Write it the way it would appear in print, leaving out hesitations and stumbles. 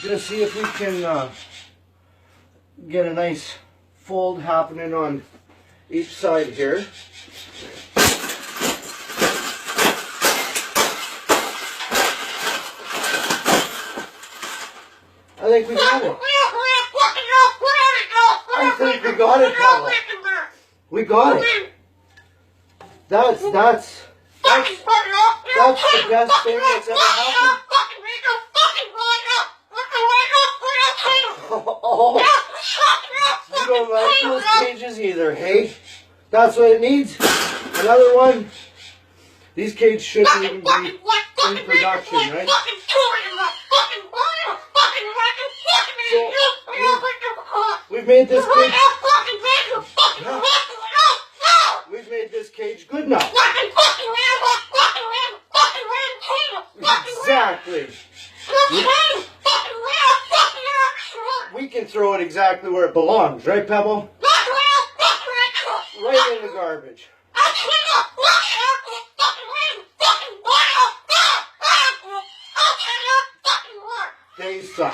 Just see if we can get a nice fold happening on each side here. I think we got it. I think we got it, Parrot. We got it. That's the best thing that's ever happened. Oh, you don't like those cages either, hey? That's what it needs. Another one. These cages shouldn't even be in production, right? So, we've made this cage. Yeah. We've made this cage good now. Exactly. We can throw it exactly where it belongs, right, Pebble? Right in the garbage. They suck.